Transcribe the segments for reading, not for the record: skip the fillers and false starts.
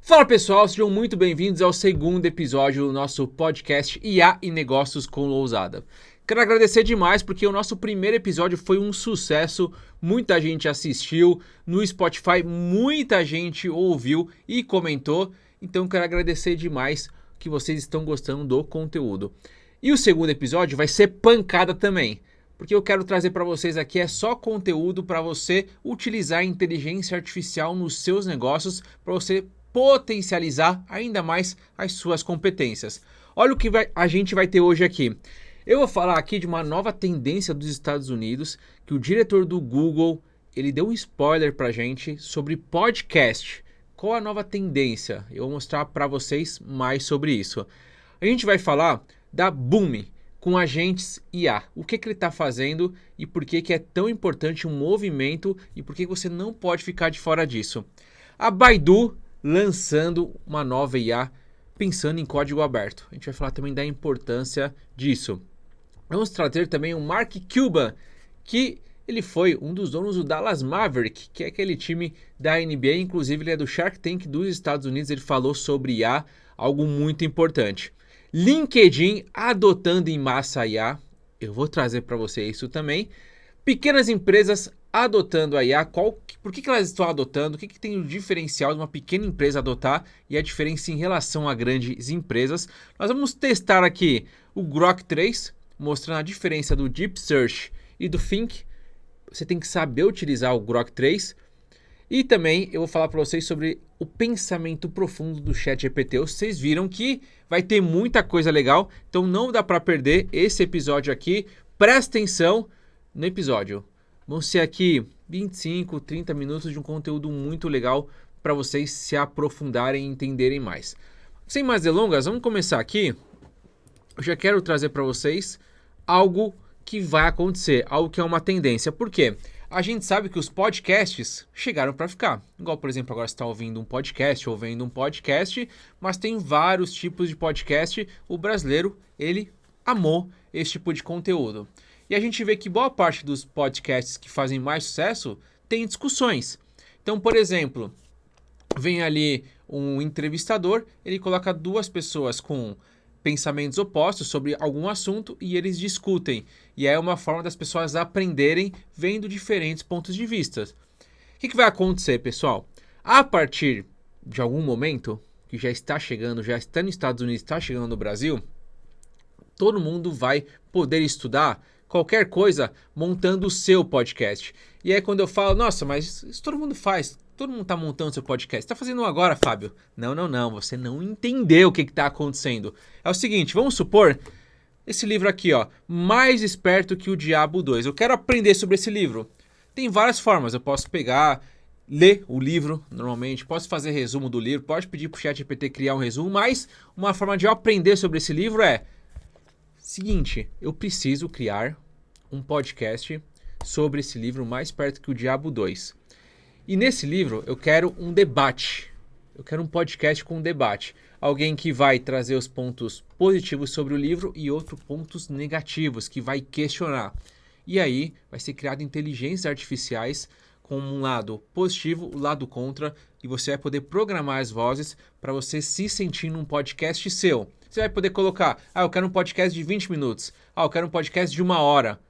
Fala pessoal, sejam muito bem-vindos ao segundo episódio do nosso podcast IA e Negócios com Lousada. Quero agradecer demais porque o nosso primeiro episódio foi um sucesso, muita gente assistiu, no Spotify muita gente ouviu e comentou, então quero agradecer demais que vocês estão gostando do conteúdo. E o segundo episódio vai ser pancada também, porque eu quero trazer para vocês aqui só conteúdo para você utilizar a inteligência artificial nos seus negócios, para você potencializar ainda mais as suas competências. Olha o que a gente vai ter hoje aqui. Eu vou falar aqui de uma nova tendência dos Estados Unidos, que o diretor do Google, ele deu um spoiler pra gente sobre podcast. Qual a nova tendência? Eu vou mostrar para vocês mais sobre isso. A gente vai falar da Boom com agentes IA. O que ele está fazendo e por que é tão importante um movimento e por que você não pode ficar de fora disso. A Baidu lançando uma nova IA pensando em código aberto. A gente vai falar também da importância disso. Vamos trazer também o Mark Cuban, que ele foi um dos donos do Dallas Maverick, que é aquele time da NBA, inclusive ele é do Shark Tank dos Estados Unidos, ele falou sobre IA, algo muito importante. LinkedIn adotando em massa a IA, eu vou trazer para você isso também. Pequenas empresas adotando a IA, por que elas estão adotando, o que tem o diferencial de uma pequena empresa adotar e a diferença em relação a grandes empresas. Nós vamos testar aqui o Grok 3, mostrando a diferença do Deep Search e do Think. Você tem que saber utilizar o Grok 3. E também eu vou falar para vocês sobre o pensamento profundo do ChatGPT. Vocês viram que vai ter muita coisa legal, então não dá para perder esse episódio aqui. Presta atenção no episódio. Vão ser aqui 25, 30 minutos de um conteúdo muito legal para vocês se aprofundarem e entenderem mais. Sem mais delongas, vamos começar aqui. Eu já quero trazer para vocês algo que vai acontecer, algo que é uma tendência. Por quê? A gente sabe que os podcasts chegaram para ficar. Igual, por exemplo, agora você está ouvindo um podcast ou vendo um podcast, mas tem vários tipos de podcast. O brasileiro, ele amou esse tipo de conteúdo. E a gente vê que boa parte dos podcasts que fazem mais sucesso tem discussões. Então, por exemplo, vem ali um entrevistador, ele coloca duas pessoas com pensamentos opostos sobre algum assunto e eles discutem. E é uma forma das pessoas aprenderem vendo diferentes pontos de vista. O que vai acontecer, pessoal? A partir de algum momento, que já está chegando, já está nos Estados Unidos, está chegando no Brasil, todo mundo vai poder estudar qualquer coisa montando o seu podcast. E aí quando eu falo, nossa, mas isso todo mundo faz, todo mundo está montando seu podcast. Está fazendo agora, Fábio? Não, você não entendeu o que está acontecendo. É o seguinte, vamos supor, esse livro aqui, ó, Mais Esperto que o Diabo 2. Eu quero aprender sobre esse livro. Tem várias formas, eu posso pegar, ler o livro normalmente, posso fazer resumo do livro, pode pedir para o ChatGPT criar um resumo, mas uma forma de eu aprender sobre esse livro é seguinte, eu preciso criar um podcast sobre esse livro Mais Perto que o Diabo 2. E nesse livro eu quero um debate. Eu quero um podcast com um debate. Alguém que vai trazer os pontos positivos sobre o livro e outros pontos negativos, que vai questionar. E aí vai ser criado inteligências artificiais com um lado positivo, o lado contra, e você vai poder programar as vozes para você se sentir num podcast seu. Você vai poder colocar, eu quero um podcast de 20 minutos, eu quero um podcast de 1 hora.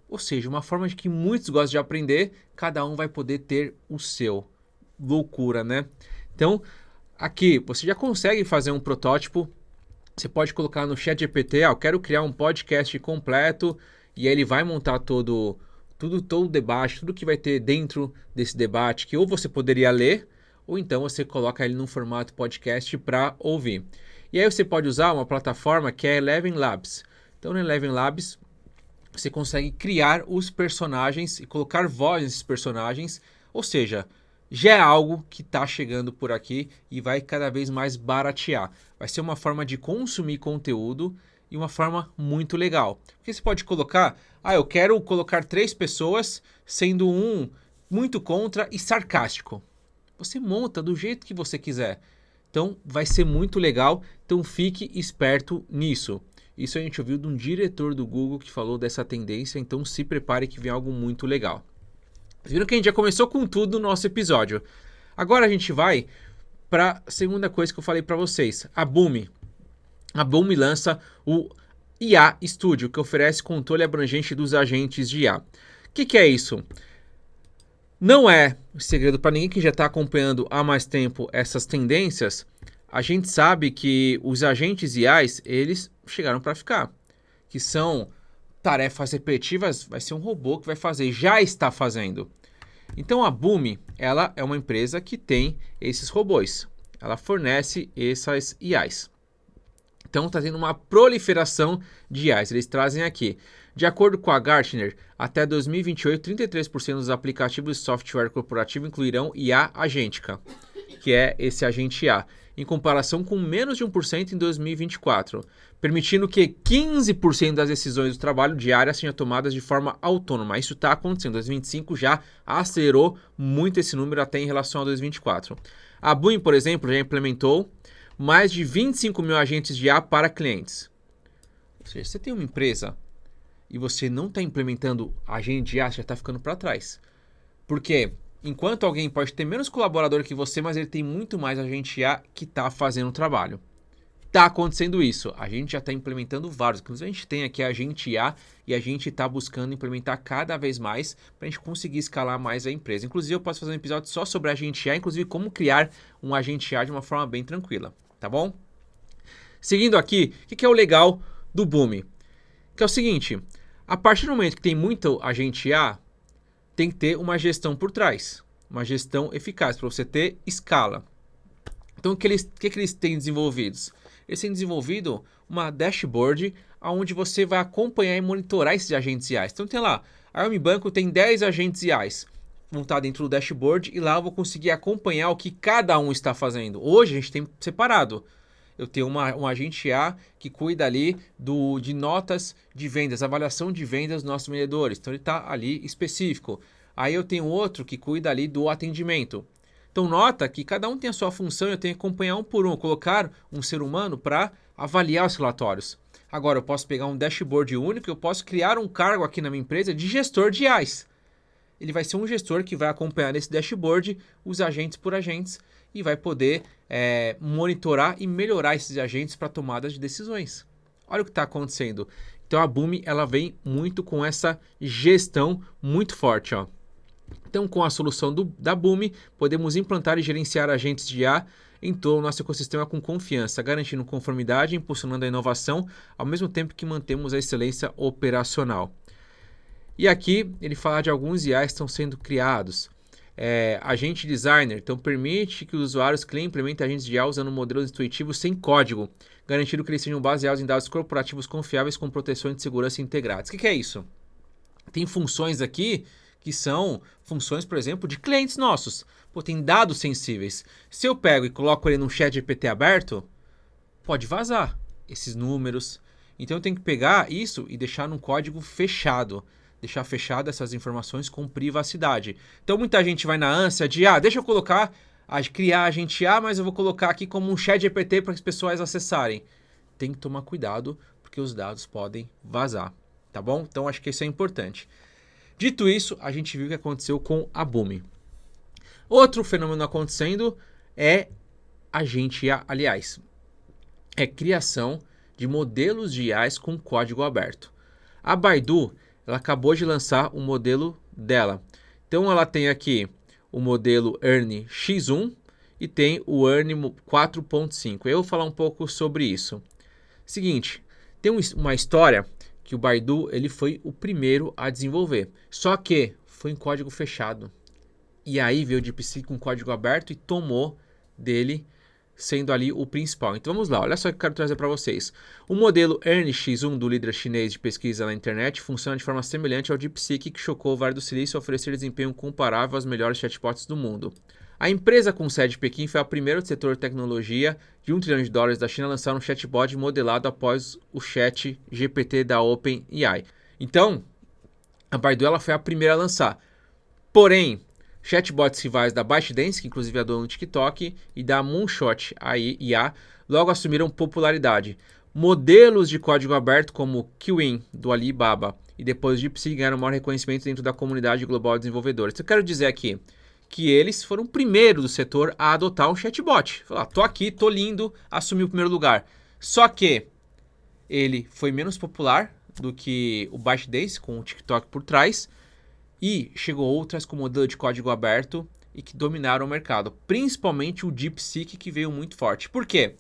Ou seja, uma forma de que muitos gostam de aprender, cada um vai poder ter o seu. Loucura, né? Então, aqui você já consegue fazer um protótipo, você pode colocar no ChatGPT, eu quero criar um podcast completo, e aí ele vai montar todo o debate, tudo que vai ter dentro desse debate, que ou você poderia ler, ou então você coloca ele num formato podcast para ouvir. E aí você pode usar uma plataforma que é Eleven Labs. Então no Eleven Labs você consegue criar os personagens e colocar voz nesses personagens, ou seja, já é algo que está chegando por aqui e vai cada vez mais baratear. Vai ser uma forma de consumir conteúdo e uma forma muito legal. Porque você pode colocar, eu quero colocar 3 pessoas, sendo um muito contra e sarcástico. Você monta do jeito que você quiser. Então vai ser muito legal, então fique esperto nisso. Isso a gente ouviu de um diretor do Google que falou dessa tendência, então se prepare que vem algo muito legal. Vocês viram que a gente já começou com tudo no nosso episódio. Agora a gente vai para a segunda coisa que eu falei para vocês, a Boomi. A Boomi lança o IA Studio, que oferece controle abrangente dos agentes de IA. O que é isso? Não é segredo para ninguém que já está acompanhando há mais tempo essas tendências. A gente sabe que os agentes IAs, eles chegaram para ficar. Que são tarefas repetitivas, vai ser um robô que vai fazer, já está fazendo. Então a Boomi, ela é uma empresa que tem esses robôs. Ela fornece essas IAs. Então está tendo uma proliferação de IAs. Eles trazem aqui. De acordo com a Gartner, até 2028, 33% dos aplicativos de software corporativo incluirão IA agêntica, que é esse agente IA, em comparação com menos de 1% em 2024, permitindo que 15% das decisões do trabalho diário sejam tomadas de forma autônoma. Isso está acontecendo. 2025 já acelerou muito esse número até em relação a 2024. A Boomi, por exemplo, já implementou mais de 25 mil agentes de IA para clientes. Ou seja, você tem uma empresa e você não está implementando agente de IA, você já está ficando para trás. Por quê? Enquanto alguém pode ter menos colaborador que você, mas ele tem muito mais agente IA que está fazendo o trabalho. Está acontecendo isso. A gente já está implementando vários. Inclusive, a gente tem aqui agente IA e a gente está buscando implementar cada vez mais para a gente conseguir escalar mais a empresa. Inclusive, eu posso fazer um episódio só sobre agente IA, inclusive como criar um agente IA de uma forma bem tranquila. Tá bom? Seguindo aqui, o que é o legal do Boomi? Que é o seguinte, a partir do momento que tem muito agente IA, tem que ter uma gestão por trás, uma gestão eficaz para você ter escala. Então, o que eles têm desenvolvidos? Eles têm desenvolvido uma dashboard onde você vai acompanhar e monitorar esses agentes IAs. Então, tem lá, a Arme Banco tem 10 agentes IAs. Vão estar dentro do dashboard e lá eu vou conseguir acompanhar o que cada um está fazendo. Hoje a gente tem separado. Eu tenho um agente IA que cuida ali de notas de vendas, avaliação de vendas dos nossos vendedores. Então ele está ali específico. Aí eu tenho outro que cuida ali do atendimento. Então nota que cada um tem a sua função, eu tenho que acompanhar um por um, colocar um ser humano para avaliar os relatórios. Agora eu posso pegar um dashboard único, eu posso criar um cargo aqui na minha empresa de gestor de IAs. Ele vai ser um gestor que vai acompanhar nesse dashboard os agentes por agentes e vai poder monitorar e melhorar esses agentes para tomadas de decisões. Olha o que está acontecendo. Então a Boomi, ela vem muito com essa gestão muito forte, ó. Então, com a solução da Boomi, podemos implantar e gerenciar agentes de IA em todo o nosso ecossistema com confiança, garantindo conformidade e impulsionando a inovação, ao mesmo tempo que mantemos a excelência operacional. E aqui ele fala de alguns IAs que estão sendo criados. Agente Designer, então permite que os usuários criem e implementem agentes de IA usando modelos intuitivos sem código, garantindo que eles sejam baseados em dados corporativos confiáveis com proteções de segurança integradas. O que é isso? Tem funções aqui que são funções, por exemplo, de clientes nossos. Pô, tem dados sensíveis. Se eu pego e coloco ele num chat GPT aberto, pode vazar esses números. Então eu tenho que pegar isso e deixar num código fechado. Deixar fechado essas informações com privacidade. Então muita gente vai na ânsia de, deixa eu criar agente A, mas eu vou colocar aqui como um chat GPT para as pessoas acessarem. Tem que tomar cuidado, porque os dados podem vazar, tá bom? Então acho que isso é importante. Dito isso, a gente viu o que aconteceu com a Boomi. Outro fenômeno acontecendo é agente IA, aliás, é criação de modelos de IAs com código aberto. A Baidu, ela acabou de lançar um modelo dela. Então ela tem aqui o modelo ERNIE X1 e tem o ERNIE 4.5. Eu vou falar um pouco sobre isso. Seguinte, tem uma história que o Baidu ele foi o primeiro a desenvolver. Só que foi em código fechado. E aí veio o DeepSeek com código aberto e tomou dele, sendo ali o principal. Então vamos lá, olha só o que eu quero trazer para vocês. O modelo ERNIE X1 do líder chinês de pesquisa na internet funciona de forma semelhante ao DeepSeek, que chocou o Vale do Silício a oferecer desempenho comparável aos melhores chatbots do mundo. A empresa com sede em Pequim foi a primeira do setor de tecnologia de $1 trilhão da China a lançar um chatbot modelado após o chat GPT da OpenAI. Então, a Baidu ela foi a primeira a lançar. Porém, chatbots rivais da ByteDance, que inclusive é dona do TikTok, e da Moonshot IA, logo assumiram popularidade. Modelos de código aberto como Kiwin, do Alibaba, e depois DeepSeek ganharam maior reconhecimento dentro da comunidade global de desenvolvedores. Eu quero dizer aqui que eles foram o primeiro do setor a adotar um chatbot. Falar, tô aqui, tô lindo, assumiu o primeiro lugar. Só que ele foi menos popular do que o ByteDance, com o TikTok por trás, e chegou outras com modelo de código aberto e que dominaram o mercado, principalmente o DeepSeek, que veio muito forte. Por quê?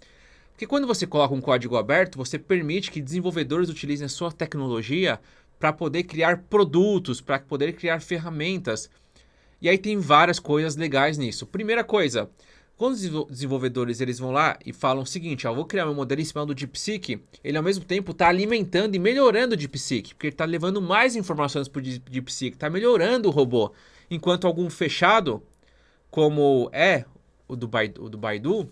Porque quando você coloca um código aberto, você permite que desenvolvedores utilizem a sua tecnologia para poder criar produtos, para poder criar ferramentas. E aí tem várias coisas legais nisso. Primeira coisa, quando os desenvolvedores eles vão lá e falam o seguinte, vou criar meu modelo em cima do DeepSeek, ele ao mesmo tempo está alimentando e melhorando o DeepSeek, porque ele está levando mais informações para o DeepSeek, está melhorando o robô. Enquanto algum fechado, como é o do Baidu,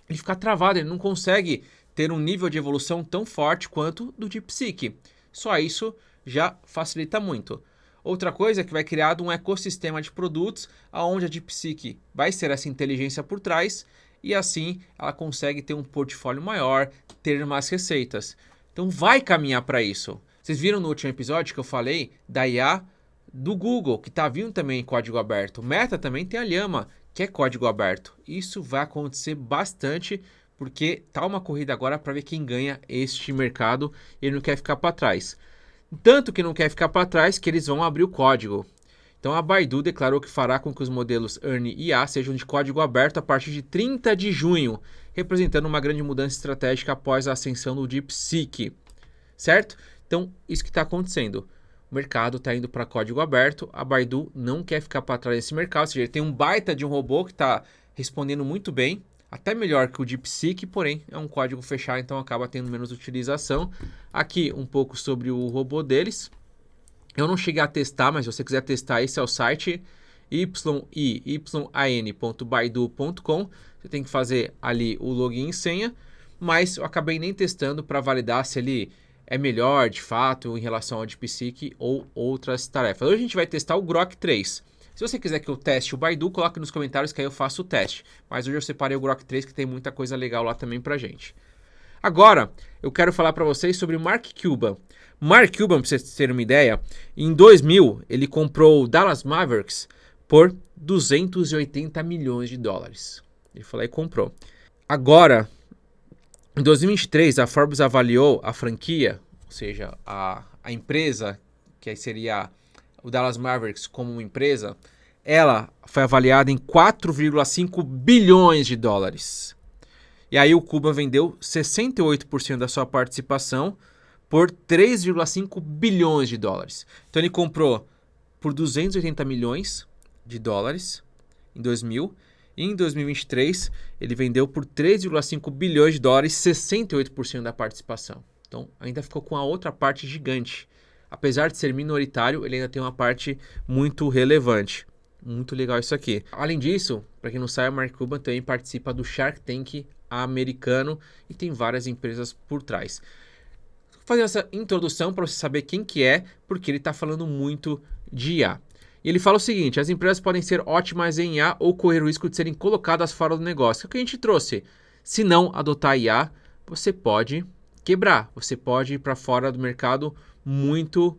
ele fica travado, ele não consegue ter um nível de evolução tão forte quanto do DeepSeek. Só isso já facilita muito. Outra coisa é que vai criar um ecossistema de produtos onde a DeepSeek vai ser essa inteligência por trás e assim ela consegue ter um portfólio maior, ter mais receitas. Então vai caminhar para isso. Vocês viram no último episódio que eu falei da IA do Google, que está vindo também em código aberto. O Meta também tem a Llama, que é código aberto. Isso vai acontecer bastante porque tá uma corrida agora para ver quem ganha este mercado e ele não quer ficar para trás. Tanto que não quer ficar para trás que eles vão abrir o código. Então a Baidu declarou que fará com que os modelos Ernie e IA sejam de código aberto a partir de 30 de junho, representando uma grande mudança estratégica após a ascensão do DeepSeek. Certo? Então isso que está acontecendo. O mercado está indo para código aberto, a Baidu não quer ficar para trás desse mercado, ou seja, ele tem um baita de um robô que está respondendo muito bem, até melhor que o DeepSeek, porém é um código fechado, então acaba tendo menos utilização. Aqui um pouco sobre o robô deles. Eu não cheguei a testar, mas se você quiser testar, esse é o site yian.baidu.com. Você tem que fazer ali o login e senha, mas eu acabei nem testando para validar se ele é melhor de fato em relação ao DeepSeek ou outras tarefas. Hoje a gente vai testar o Grok 3. Se você quiser que eu teste o Baidu, coloque nos comentários que aí eu faço o teste. Mas hoje eu separei o Grok 3 que tem muita coisa legal lá também pra gente. Agora, eu quero falar para vocês sobre o Mark Cuban. Mark Cuban, para vocês terem uma ideia, em 2000 ele comprou o Dallas Mavericks por 280 milhões de dólares. Ele foi lá e comprou. Agora, em 2023, a Forbes avaliou a franquia, ou seja, a empresa, que aí seria o Dallas Mavericks como uma empresa, ela foi avaliada em 4,5 bilhões de dólares. E aí o Cuban vendeu 68% da sua participação por 3,5 bilhões de dólares. Então ele comprou por 280 milhões de dólares em 2000 e em 2023 ele vendeu por 3,5 bilhões de dólares, 68% da participação. Então ainda ficou com a outra parte gigante. Apesar de ser minoritário, ele ainda tem uma parte muito relevante. Muito legal isso aqui. Além disso, para quem não sabe, o Mark Cuban também participa do Shark Tank americano e tem várias empresas por trás. Vou fazer essa introdução para você saber quem que é, porque ele está falando muito de IA. E ele fala o seguinte, as empresas podem ser ótimas em IA ou correr o risco de serem colocadas fora do negócio. É o que a gente trouxe. Se não adotar IA, você pode quebrar, você pode ir para fora do mercado muito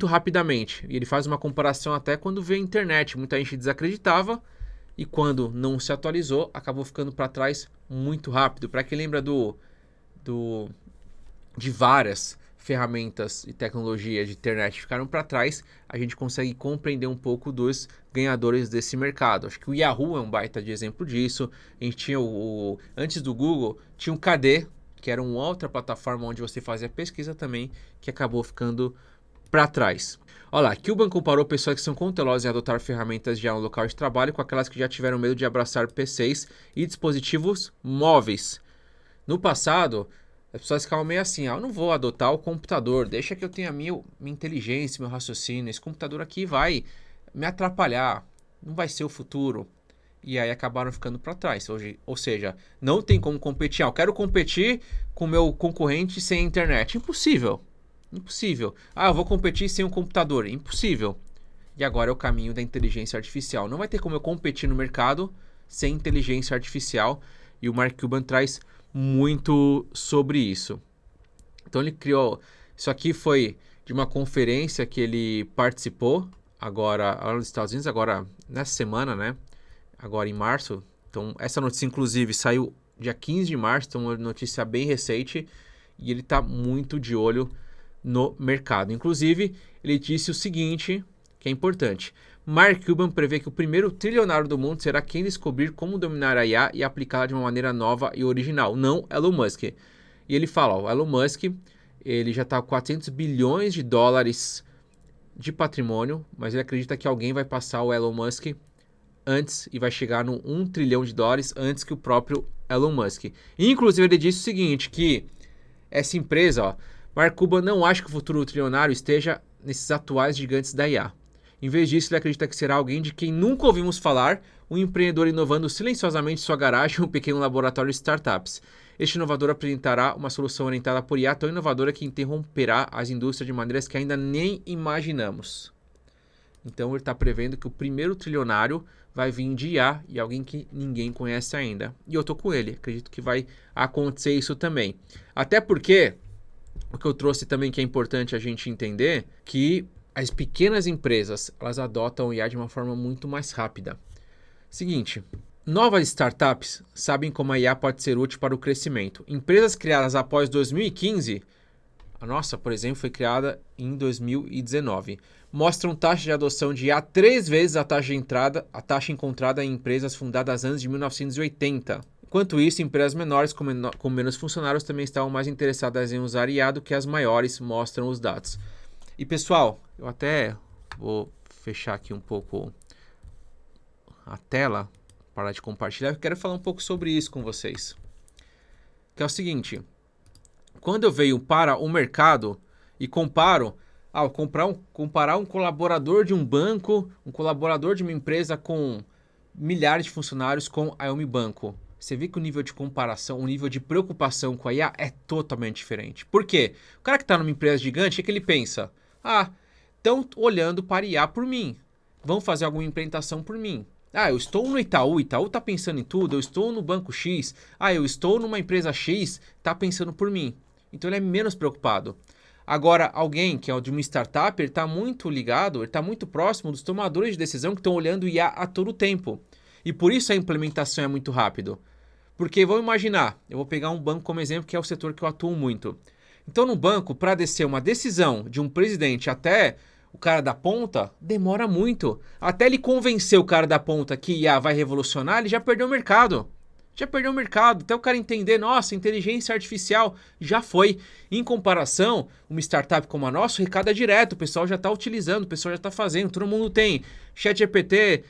rapidamente. E ele faz uma comparação até quando veio a internet. Muita gente desacreditava e quando não se atualizou, acabou ficando para trás muito rápido. Para quem lembra de várias ferramentas e tecnologias de internet ficaram para trás, a gente consegue compreender um pouco dos ganhadores desse mercado. Acho que o Yahoo é um baita de exemplo disso. A gente tinha antes do Google, tinha o KD, que era uma outra plataforma onde você fazia pesquisa também, que acabou ficando para trás. Olha lá, Cuban comparou pessoas que são cautelosas em adotar ferramentas já no local de trabalho com aquelas que já tiveram medo de abraçar PCs e dispositivos móveis. No passado, as pessoas ficavam meio assim, eu não vou adotar o computador, deixa que eu tenha minha inteligência, meu raciocínio, esse computador aqui vai me atrapalhar, não vai ser o futuro. E aí acabaram ficando para trás. Ou seja, não tem como competir. Eu quero competir com o meu concorrente sem internet. Impossível. Impossível. Eu vou competir sem um computador. Impossível. E agora é o caminho da inteligência artificial. Não vai ter como eu competir no mercado sem inteligência artificial. E o Mark Cuban traz muito sobre isso. Então ele criou... Isso aqui foi de uma conferência que ele participou agora lá nos Estados Unidos, agora nessa semana, né? Agora em março. Então, essa notícia, inclusive, saiu dia 15 de março, então uma notícia bem recente, e ele está muito de olho no mercado. Inclusive, ele disse o seguinte, que é importante. Mark Cuban prevê que o primeiro trilionário do mundo será quem descobrir como dominar a IA e aplicá-la de uma maneira nova e original, não Elon Musk. E ele fala, ó, Elon Musk, ele já está com 400 bilhões de dólares de patrimônio, mas ele acredita que alguém vai passar o Elon Musk antes e vai chegar no 1 trilhão de dólares antes que o próprio Elon Musk. E, inclusive, ele disse o seguinte, que essa empresa, ó, Mark Cuban não acha que o futuro trilionário esteja nesses atuais gigantes da IA. Em vez disso, ele acredita que será alguém de quem nunca ouvimos falar, um empreendedor inovando silenciosamente sua garagem um pequeno laboratório de startups. Este inovador apresentará uma solução orientada por IA tão inovadora que interromperá as indústrias de maneiras que ainda nem imaginamos. Então ele está prevendo que o primeiro trilionário vai vir de IA e alguém que ninguém conhece ainda. E eu estou com ele, acredito que vai acontecer isso também. Até porque, o que eu trouxe também que é importante a gente entender, que as pequenas empresas, elas adotam o IA de uma forma muito mais rápida. Seguinte, novas startups sabem como a IA pode ser útil para o crescimento. Empresas criadas após 2015, a nossa, por exemplo, foi criada em 2019, mostram taxa de adoção de IA 3 vezes a taxa encontrada em empresas fundadas antes de 1980. Enquanto isso, empresas menores com menos funcionários também estavam mais interessadas em usar IA do que as maiores, mostram os dados. E pessoal, eu até vou fechar aqui um pouco a tela, parar de compartilhar, eu quero falar um pouco sobre isso com vocês. Que é o seguinte, quando eu venho para o mercado e comparar um colaborador de um banco, um colaborador de uma empresa com milhares de funcionários com a Elmi Banco, você vê que o nível de comparação, o nível de preocupação com a IA é totalmente diferente. Por quê? O cara que está numa empresa gigante, o que ele pensa? Estão olhando para IA por mim. Vão fazer alguma implementação por mim. Eu estou no Itaú, o Itaú está pensando em tudo. Eu estou no banco X. Eu estou numa empresa X, está pensando por mim. Então ele é menos preocupado. Agora, alguém que é de uma startup, ele está muito ligado, ele está muito próximo dos tomadores de decisão que estão olhando IA a todo tempo. E por isso a implementação é muito rápido. Porque vamos imaginar, eu vou pegar um banco como exemplo, que é o setor que eu atuo muito. Então no banco, para descer uma decisão de um presidente até o cara da ponta, demora muito. Até ele convencer o cara da ponta que IA vai revolucionar, ele já perdeu o mercado. Até o cara entender, nossa, inteligência artificial já foi. Em comparação, uma startup como a nossa, o recado é direto, o pessoal já está utilizando, o pessoal já está fazendo, todo mundo tem ChatGPT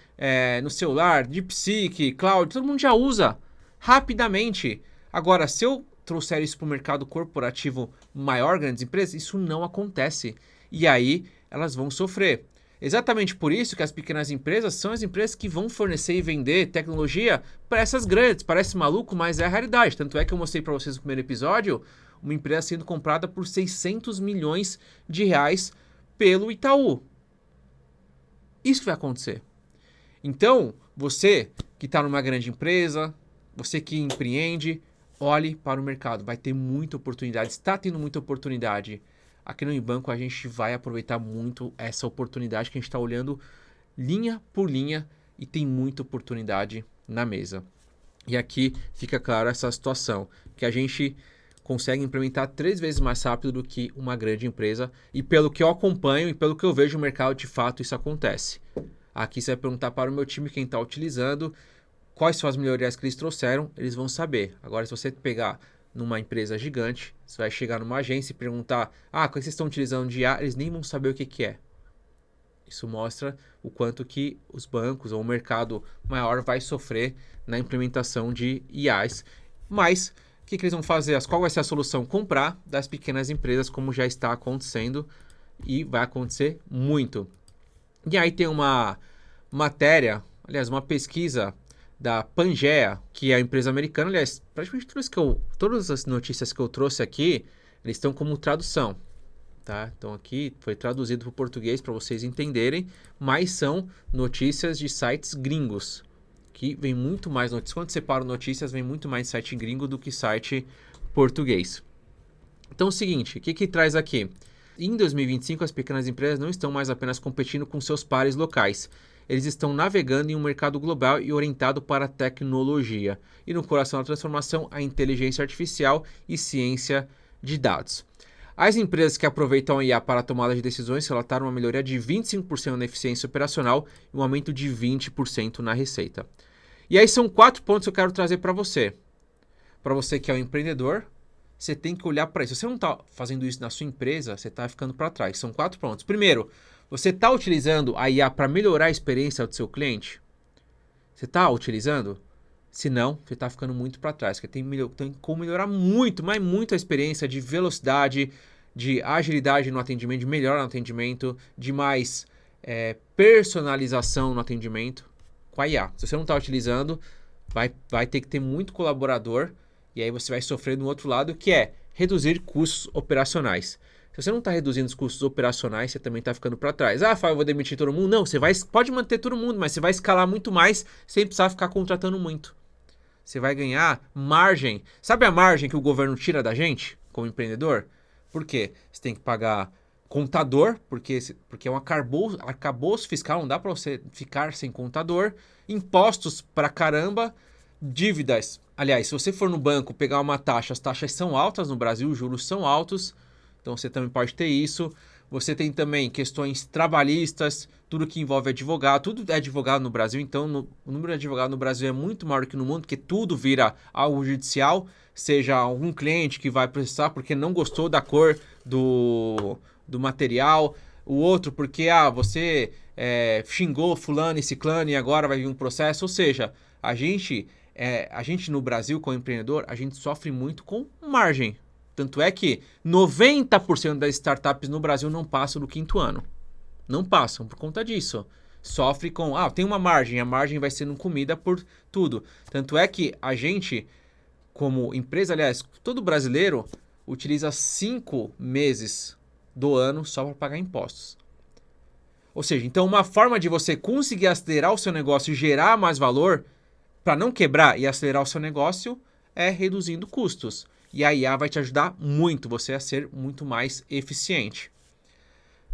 no celular, DeepSeek, Cloud, todo mundo já usa rapidamente. Agora, se eu trouxer isso para o mercado corporativo maior, grandes empresas, isso não acontece. E aí elas vão sofrer. Exatamente por isso que as pequenas empresas são as empresas que vão fornecer e vender tecnologia para essas grandes. Parece maluco, mas é a realidade. Tanto é que eu mostrei para vocês no primeiro episódio uma empresa sendo comprada por 600 milhões de reais pelo Itaú. Isso que vai acontecer. Então, você que está numa grande empresa, você que empreende, olhe para o mercado. Vai ter muita oportunidade. Está tendo muita oportunidade. Aqui no Unibanco a gente vai aproveitar muito essa oportunidade que a gente está olhando linha por linha e tem muita oportunidade na mesa. E aqui fica claro essa situação, que a gente consegue implementar 3 vezes mais rápido do que uma grande empresa. E pelo que eu acompanho e pelo que eu vejo no mercado, de fato isso acontece. Aqui você vai perguntar para o meu time quem está utilizando, quais são as melhorias que eles trouxeram, eles vão saber. Agora, se você pegar numa empresa gigante, você vai chegar numa agência e perguntar, o que vocês estão utilizando de IA? Eles nem vão saber o que é. Isso mostra o quanto que os bancos ou o mercado maior vai sofrer na implementação de IAs. Mas, o que eles vão fazer? Qual vai ser a solução? Comprar das pequenas empresas, como já está acontecendo, e vai acontecer muito. E aí tem uma matéria, aliás, uma pesquisa da Pangea, que é a empresa americana. Aliás, praticamente todas as notícias que eu trouxe aqui, eles estão como tradução, tá? Então aqui foi traduzido para o português para vocês entenderem, mas são notícias de sites gringos, que vem muito mais notícias. Quando separo notícias, vem muito mais site gringo do que site português. Então é o seguinte, o que traz aqui? Em 2025, as pequenas empresas não estão mais apenas competindo com seus pares locais. Eles estão navegando em um mercado global e orientado para a tecnologia. E no coração da transformação, a inteligência artificial e ciência de dados. As empresas que aproveitam a IA para a tomada de decisões relataram uma melhoria de 25% na eficiência operacional e um aumento de 20% na receita. E aí são 4 pontos que eu quero trazer para você. Para você que é um empreendedor, você tem que olhar para isso. Se você não está fazendo isso na sua empresa, você está ficando para trás. São 4 pontos. Primeiro, você está utilizando a IA para melhorar a experiência do seu cliente? Você está utilizando? Se não, você está ficando muito para trás. Porque tem como melhorar muito, mas muito a experiência de velocidade, de agilidade no atendimento, de melhor no atendimento, de mais personalização no atendimento com a IA. Se você não está utilizando, vai ter que ter muito colaborador e aí você vai sofrer do outro lado, que é reduzir custos operacionais. Se você não está reduzindo os custos operacionais, você também está ficando para trás. Ah, Fábio, eu vou demitir todo mundo. Não, você pode manter todo mundo, mas você vai escalar muito mais sem precisar ficar contratando muito. Você vai ganhar margem. Sabe a margem que o governo tira da gente como empreendedor? Por quê? Você tem que pagar contador, porque é um arcabouço fiscal, não dá para você ficar sem contador. Impostos para caramba, dívidas. Aliás, se você for no banco pegar uma taxa, as taxas são altas no Brasil, os juros são altos, então você também pode ter isso. Você tem também questões trabalhistas, tudo que envolve advogado, tudo é advogado no Brasil, então o número de advogados no Brasil é muito maior que no mundo, porque tudo vira algo judicial, seja algum cliente que vai processar porque não gostou da cor do material, o outro porque você xingou fulano e ciclano e agora vai vir um processo, ou seja, a gente no Brasil, como empreendedor, a gente sofre muito com margem. Tanto é que 90% das startups no Brasil não passam do 5º ano. Não passam por conta disso. Sofre com, tem uma margem, a margem vai sendo comida por tudo. Tanto é que a gente, como empresa, aliás, todo brasileiro utiliza 5 meses do ano só para pagar impostos. Ou seja, então uma forma de você conseguir acelerar o seu negócio e gerar mais valor para não quebrar e acelerar o seu negócio é reduzindo custos. E a IA vai te ajudar muito você a ser muito mais eficiente.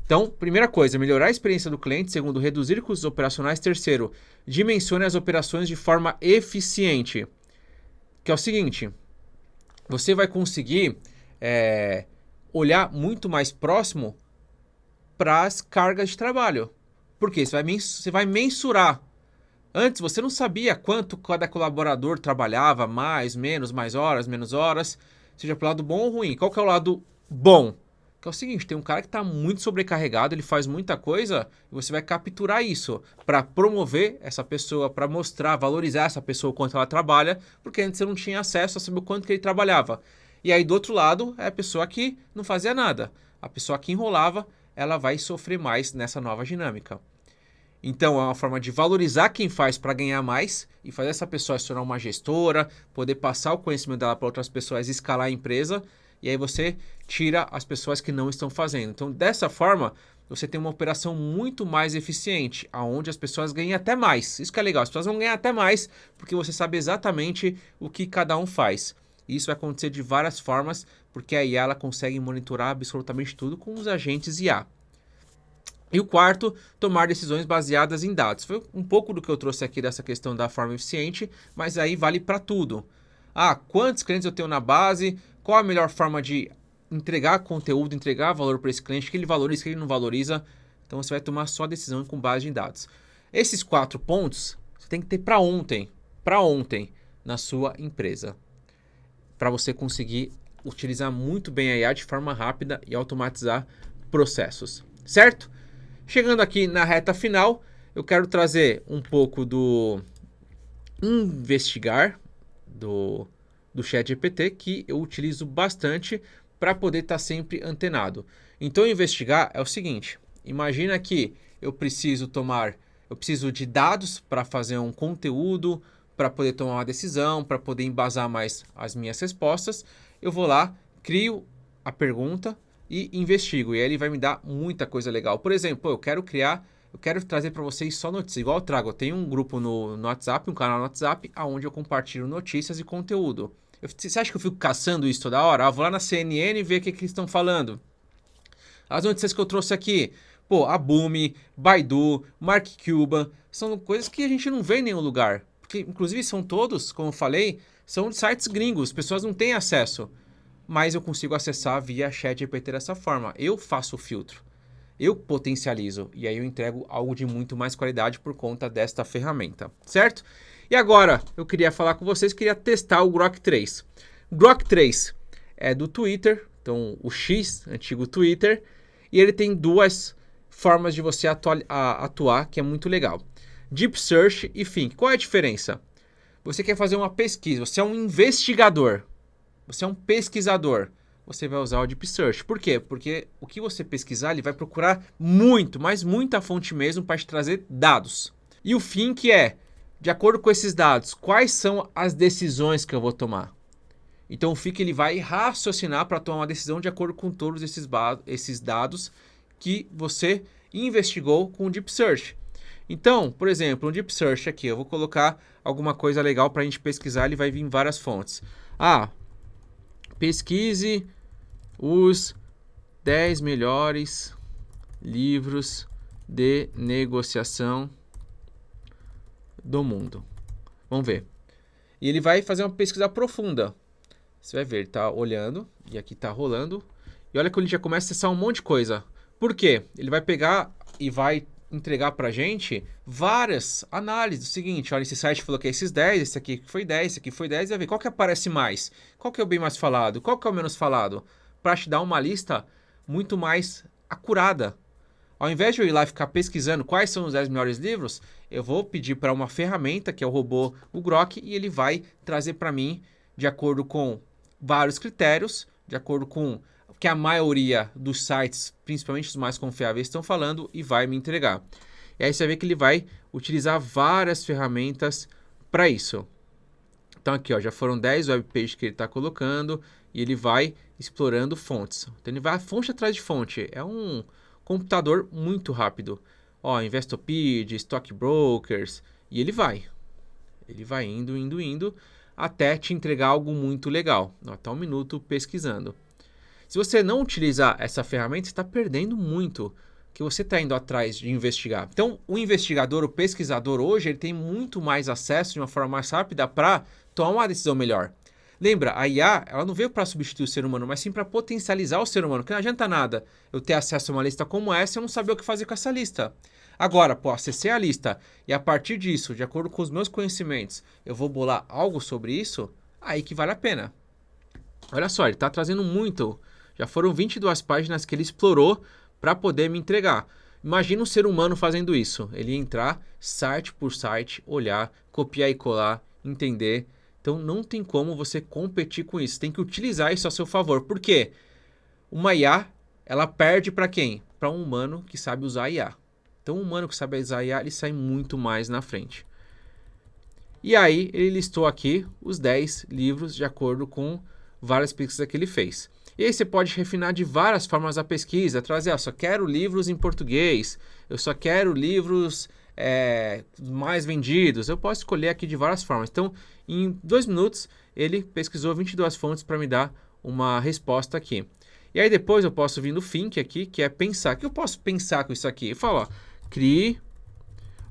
Então, primeira coisa, melhorar a experiência do cliente. Segundo, reduzir custos operacionais. Terceiro, dimensione as operações de forma eficiente. Que é o seguinte, você vai conseguir olhar muito mais próximo para as cargas de trabalho. Por quê? Você vai mensurar. Antes você não sabia quanto cada colaborador trabalhava, mais, menos, mais horas, menos horas, seja pro lado bom ou ruim. Qual que é o lado bom? Que é o seguinte, tem um cara que está muito sobrecarregado, ele faz muita coisa e você vai capturar isso para promover essa pessoa, para mostrar, valorizar essa pessoa o quanto ela trabalha, porque antes você não tinha acesso a saber o quanto que ele trabalhava. E aí do outro lado é a pessoa que não fazia nada. A pessoa que enrolava, ela vai sofrer mais nessa nova dinâmica. Então, é uma forma de valorizar quem faz para ganhar mais e fazer essa pessoa se tornar uma gestora, poder passar o conhecimento dela para outras pessoas, escalar a empresa, e aí você tira as pessoas que não estão fazendo. Então, dessa forma, você tem uma operação muito mais eficiente, onde as pessoas ganham até mais. Isso que é legal, as pessoas vão ganhar até mais, porque você sabe exatamente o que cada um faz. E isso vai acontecer de várias formas, porque a IA ela consegue monitorar absolutamente tudo com os agentes IA. E o quarto, tomar decisões baseadas em dados. Foi um pouco do que eu trouxe aqui dessa questão da forma eficiente, mas aí vale para tudo. Quantos clientes eu tenho na base? Qual a melhor forma de entregar conteúdo, entregar valor para esse cliente, que ele valoriza, que ele não valoriza. Então você vai tomar só decisão com base em dados. Esses 4 pontos você tem que ter para ontem na sua empresa, para você conseguir utilizar muito bem a IA de forma rápida e automatizar processos, certo? Chegando aqui na reta final, eu quero trazer um pouco do investigar do ChatGPT, que eu utilizo bastante para poder estar sempre antenado. Então, investigar é o seguinte, imagina que eu preciso de dados para fazer um conteúdo, para poder tomar uma decisão, para poder embasar mais as minhas respostas. Eu vou lá, crio a pergunta e investigo. E aí ele vai me dar muita coisa legal. Por exemplo, eu quero trazer para vocês só notícias. Igual eu trago, eu tenho um grupo no WhatsApp, um canal no WhatsApp, onde eu compartilho notícias e conteúdo. Você acha que eu fico caçando isso toda hora? Eu vou lá na CNN e ver o que eles estão falando. As notícias que eu trouxe aqui, pô, a Boom, Baidu, Mark Cuban, são coisas que a gente não vê em nenhum lugar. Porque, inclusive, são todos, como eu falei, são de sites gringos, as pessoas não têm acesso. Mas eu consigo acessar via ChatGPT dessa forma. Eu faço o filtro. Eu potencializo e aí eu entrego algo de muito mais qualidade por conta desta ferramenta, certo? E agora, eu queria falar com vocês, queria testar o Grok 3. O Grok 3 é do Twitter, então o X, antigo Twitter, e ele tem duas formas de você atuar, que é muito legal. Deep Search e Think. Qual é a diferença? Você quer fazer uma pesquisa, você é um investigador, você é um pesquisador. Você vai usar o Deep Search. Por quê? Porque o que você pesquisar, ele vai procurar muito, mas muita fonte mesmo para te trazer dados. E o Think é, de acordo com esses dados, quais são as decisões que eu vou tomar? Então o Think ele vai raciocinar para tomar uma decisão de acordo com todos esses dados que você investigou com o Deep Search. Então, por exemplo, um Deep Search aqui, eu vou colocar alguma coisa legal para a gente pesquisar, ele vai vir em várias fontes. Pesquise os 10 melhores livros de negociação do mundo. Vamos ver. E ele vai fazer uma pesquisa profunda. Você vai ver, ele está olhando e aqui está rolando. E olha que ele já começa a acessar um monte de coisa. Por quê? Ele vai pegar e vai entregar para a gente várias análises. O seguinte, olha, esse site falou que é esses 10, esse aqui foi 10, esse aqui foi 10, e vai ver qual que aparece mais, qual que é o bem mais falado, qual que é o menos falado, para te dar uma lista muito mais acurada. Ao invés de eu ir lá e ficar pesquisando quais são os 10 melhores livros, eu vou pedir para uma ferramenta, que é o robô, o Grok, e ele vai trazer para mim, de acordo com vários critérios, de acordo com o que a maioria dos sites, principalmente os mais confiáveis, estão falando, e vai me entregar. E aí você vê que ele vai utilizar várias ferramentas para isso. Então aqui, ó, já foram 10 webpages que ele está colocando e ele vai explorando fontes. Então ele vai fonte atrás de fonte. É um computador muito rápido. Ó, Investopedia, Stockbrokers, e ele vai. Ele vai indo, até te entregar algo muito legal. Ó, tá 1 minuto pesquisando. Se você não utilizar essa ferramenta, você está perdendo muito, que você está indo atrás de investigar. Então, o investigador, o pesquisador hoje, ele tem muito mais acesso de uma forma mais rápida para tomar uma decisão melhor. Lembra, a IA, ela não veio para substituir o ser humano, mas sim para potencializar o ser humano, que não adianta nada eu ter acesso a uma lista como essa e eu não saber o que fazer com essa lista. Agora, acessei a lista e a partir disso, de acordo com os meus conhecimentos, eu vou bolar algo sobre isso, aí que vale a pena. Olha só, ele está trazendo muito. Já foram 22 páginas que ele explorou para poder me entregar. Imagina um ser humano fazendo isso. Ele ia entrar site por site, olhar, copiar e colar, entender. Então não tem como você competir com isso. Tem que utilizar isso a seu favor. Por quê? Uma IA, ela perde para quem? Para um humano que sabe usar IA. Então um humano que sabe usar IA, ele sai muito mais na frente. E aí ele listou aqui os 10 livros de acordo com várias pesquisas que ele fez. E aí você pode refinar de várias formas a pesquisa, trazer, só quero livros em português, eu só quero livros mais vendidos, eu posso escolher aqui de várias formas. Então, em 2 minutos, ele pesquisou 22 fontes para me dar uma resposta aqui. E aí depois eu posso vir no Think aqui, que é pensar. O que eu posso pensar com isso aqui? Eu falo, crie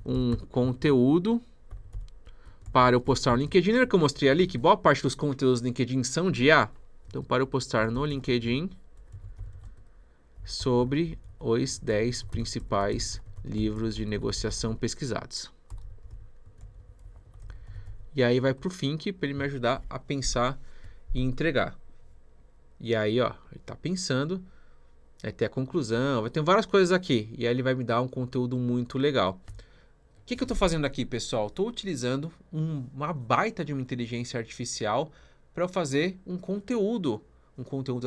um conteúdo para eu postar no LinkedIn. Lembra que eu mostrei ali que boa parte dos conteúdos do LinkedIn são de IA? Então, para eu postar no LinkedIn sobre os 10 principais livros de negociação pesquisados. E aí vai para o Think para ele me ajudar a pensar e entregar. E aí, ó, ele está pensando, vai ter a conclusão, vai ter várias coisas aqui. E aí ele vai me dar um conteúdo muito legal. O que eu estou fazendo aqui, pessoal? Estou utilizando uma baita de uma inteligência artificial para eu fazer um conteúdo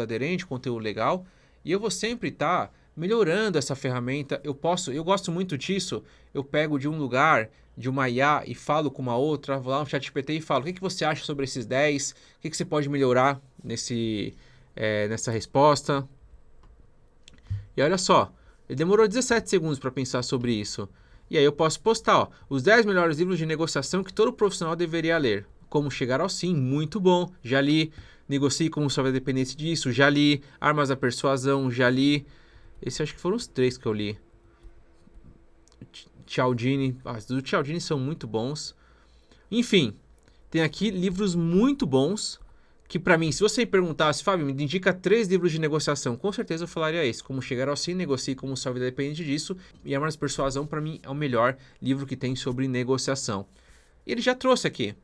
aderente, conteúdo legal, e eu vou sempre estar melhorando essa ferramenta. Eu gosto muito disso, eu pego de um lugar, de uma IA e falo com uma outra, vou lá no ChatGPT e falo, o que você acha sobre esses 10? O que você pode melhorar nessa resposta? E olha só, ele demorou 17 segundos para pensar sobre isso. E aí eu posso postar, os 10 melhores livros de negociação que todo profissional deveria ler. Como chegar ao sim, muito bom, já li. Negocie como sua dependência disso, já li. Armas da persuasão, já li. Esses acho que foram os 3 que eu li. Cialdini, os do Cialdini são muito bons. Enfim, tem aqui livros muito bons que pra mim, se você me perguntasse, Fábio, me indica 3 livros de negociação, com certeza eu falaria esse. Como Chegar ao Sim, Negocie Como Sua Vida Depende Disso. E Armas de Persuasão, pra mim, é o melhor livro que tem sobre negociação. E ele já trouxe aqui.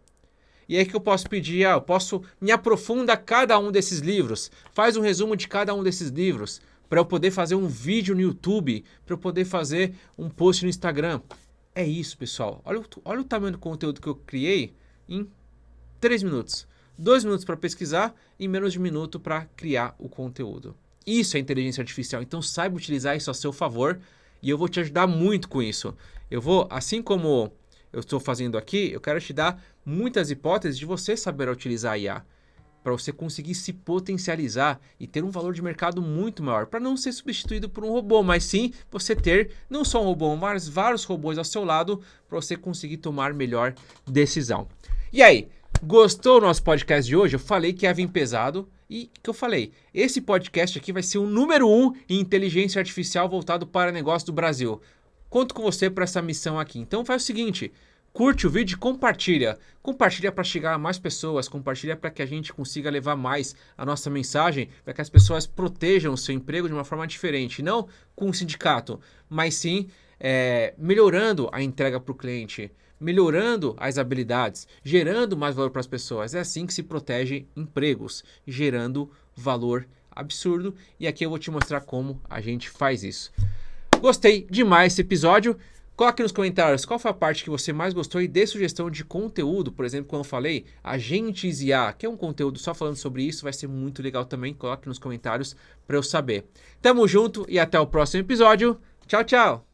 E aí que eu posso pedir, eu posso me aprofundar cada um desses livros. Faz um resumo de cada um desses livros. Para eu poder fazer um vídeo no YouTube. Para eu poder fazer um post no Instagram. É isso, pessoal. Olha o tamanho do conteúdo que eu criei em 3 minutos. 2 minutos para pesquisar e menos de 1 minuto para criar o conteúdo. Isso é inteligência artificial. Então saiba utilizar isso a seu favor. E eu vou te ajudar muito com isso. Eu vou, assim como eu estou fazendo aqui, eu quero te dar muitas hipóteses de você saber utilizar a IA para você conseguir se potencializar e ter um valor de mercado muito maior, para não ser substituído por um robô, mas sim você ter não só um robô, mas vários robôs ao seu lado para você conseguir tomar melhor decisão. E aí, gostou do nosso podcast de hoje? Eu falei que ia vir pesado e que eu falei, esse podcast aqui vai ser o número 1 em inteligência artificial voltado para negócio do Brasil. Conto com você para essa missão aqui. Então faz o seguinte, curte o vídeo e compartilha. Compartilha para chegar a mais pessoas, compartilha para que a gente consiga levar mais a nossa mensagem, para que as pessoas protejam o seu emprego de uma forma diferente. Não com o sindicato, mas sim melhorando a entrega para o cliente, melhorando as habilidades, gerando mais valor para as pessoas. É assim que se protege empregos, gerando valor absurdo. E aqui eu vou te mostrar como a gente faz isso. Gostei demais desse episódio. Coloque nos comentários qual foi a parte que você mais gostou e dê sugestão de conteúdo. Por exemplo, quando eu falei Agentes IA, que é um conteúdo só falando sobre isso, vai ser muito legal também. Coloque nos comentários para eu saber. Tamo junto e até o próximo episódio. Tchau, tchau!